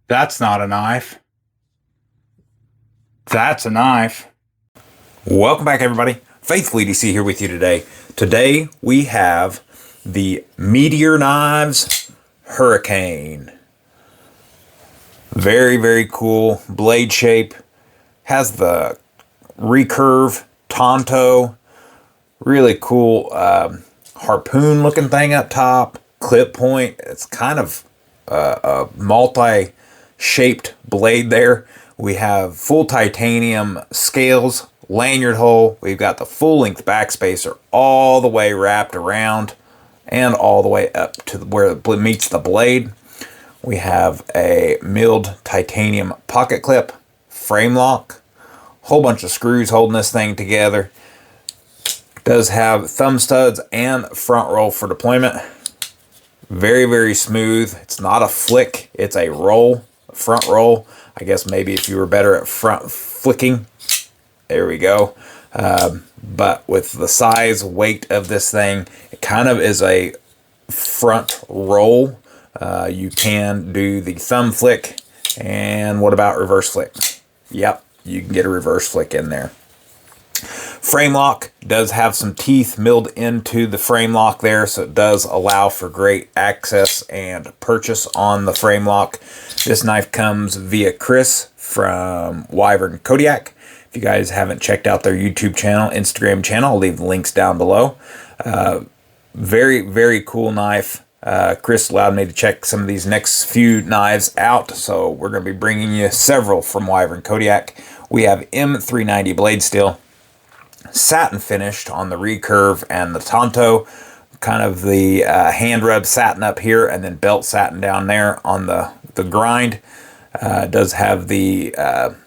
That's not a knife. That's a knife. Welcome back, everybody. Faithfully DC here with you today. Today we have the Meteor Knives Hurricane. Very, very cool blade shape. Has the recurve Tonto. Really cool harpoon looking thing up top. Clip point. It's kind of a multi-shaped blade there. We have full titanium scales, lanyard hole. We've got the full length backspacer all the way wrapped around and all the way up to where it meets the blade. We have a milled titanium pocket clip, frame lock, whole bunch of screws holding this thing together. Does have thumb studs and front roll for deployment. Very, very smooth. It's not a flick, it's a roll, a front roll. I guess maybe if you were better at front flicking. There we go. But with the size, weight of this thing, it kind of is a front roll. You can do the thumb flick. And what about reverse flick? Yep, you can get a reverse flick in there. Frame lock does have some teeth milled into the frame lock there, so it does allow for great access and purchase on the frame lock. This knife comes via Chris from Wyvern Kodiak. If you guys haven't checked out their YouTube channel, Instagram channel, I'll leave the links down below. Very, very cool knife. Chris allowed me to check some of these next few knives out, so we're going to be bringing you several from Wyvern Kodiak. We have M390 blade steel, satin finished on the recurve and the Tonto, kind of the hand rub satin up here and then belt satin down there on the grind. Does have the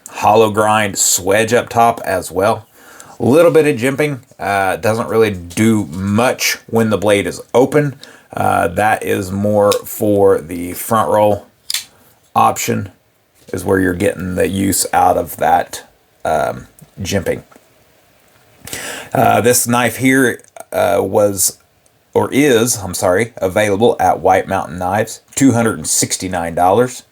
hollow grind swedge up top as well. A little bit of jimping. Doesn't really do much when the blade is open. That is more for the front roll option, is where you're getting the use out of that jimping. This knife here is available at White Mountain Knives, $269.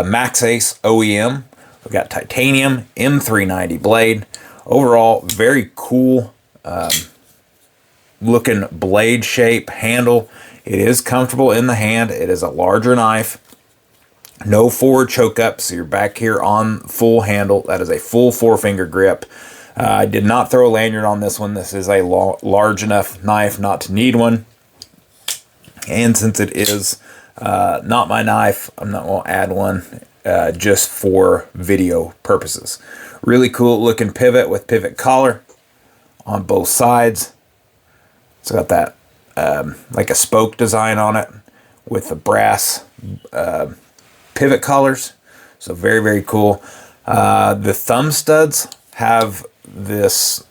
Max Ace OEM. We've got titanium M390 blade. Overall, very cool looking blade shape, handle. It is comfortable in the hand. It is a larger knife. No forward choke up, so you're back here on full handle. That is a full 4-finger grip. I did not throw a lanyard on this one. This is a large enough knife not to need one. And since it is not my knife, I'm not going to add one just for video purposes. Really cool looking pivot with pivot collar on both sides. It's got that like a spoke design on it with the brass pivot collars. So very, very cool. The thumb studs have this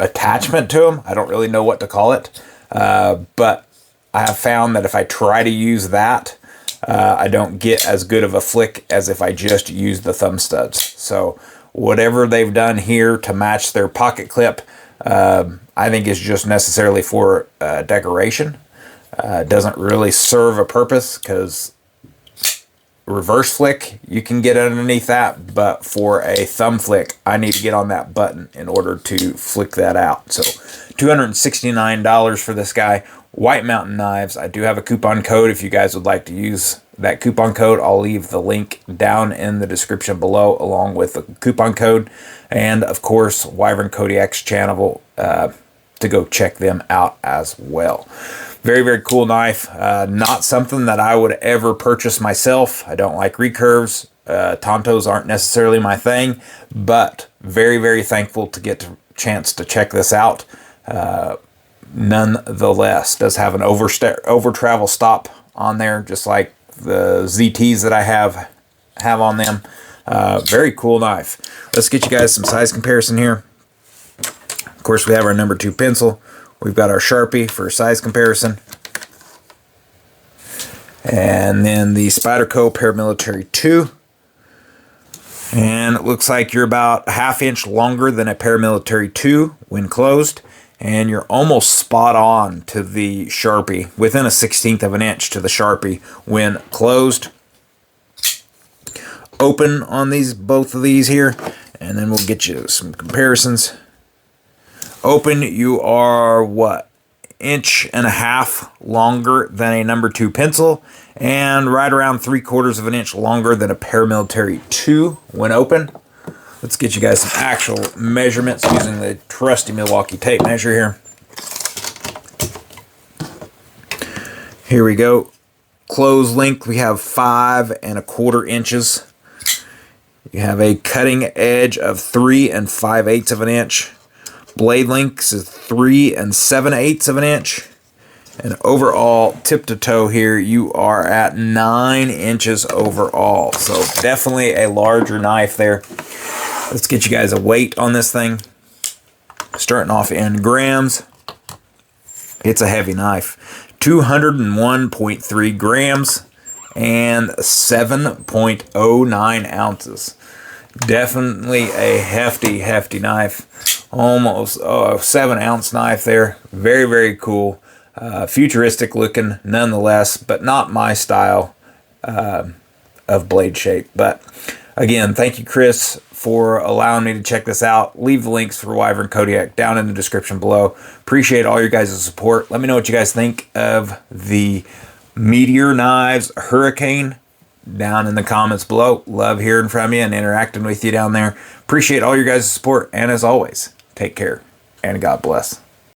attachment to them. I don't really know what to call it, but I have found that if I try to use that, I don't get as good of a flick as if I just use the thumb studs. So whatever they've done here to match their pocket clip, I think is just necessarily for decoration. Doesn't really serve a purpose, because reverse flick, you can get underneath that, but for a thumb flick, I need to get on that button in order to flick that out. So $269 for this guy. White Mountain Knives. I do have a coupon code if you guys would like to use that coupon code. I'll leave the link down in the description below along with the coupon code, and of course Wyvern Kodiak's channel to go check them out as well. Very, very cool knife. Not something that I would ever purchase myself. I don't like recurves. Tontos aren't necessarily my thing, but very, very thankful to get the chance to check this out. Nonetheless, does have an over travel stop on there, just like the ZTs that I have on them. Very cool knife. Let's get you guys some size comparison here. Of course, we have our number 2 pencil. We've got our Sharpie for size comparison. And then the Spyderco Paramilitary 2. And it looks like you're about a ½ inch longer than a Paramilitary 2 when closed. And you're almost spot on to the Sharpie, within a 1/16 of an inch to the Sharpie when closed. open on both of these here, and then we'll get you some comparisons. Open, you are what, 1.5 inches longer than a number 2 pencil, and right around 3/4 inch longer than a Paramilitary 2 when open. Let's get you guys some actual measurements using the trusty Milwaukee tape measure here. Here we go. Close length, we have 5¼ inches. You have a cutting edge of 3 5/8 inch. Blade length is 3 7/8 inch. And overall, tip to toe here, you are at 9 inches overall. So definitely a larger knife there. Let's get you guys a weight on this thing. Starting off in grams. It's a heavy knife. 201.3 grams and 7.09 ounces. Definitely a hefty knife. Almost 7-ounce knife there. Very, very cool. Futuristic looking nonetheless, but not my style of blade shape. But again, thank you, Chris, for allowing me to check this out. Leave the links for Wyvern Kodiak down in the description below. Appreciate all your guys' support. Let me know what you guys think of the Meteor Knives Hurricane down in the comments below. Love hearing from you and interacting with you down there. Appreciate all your guys' support. And as always, take care and God bless.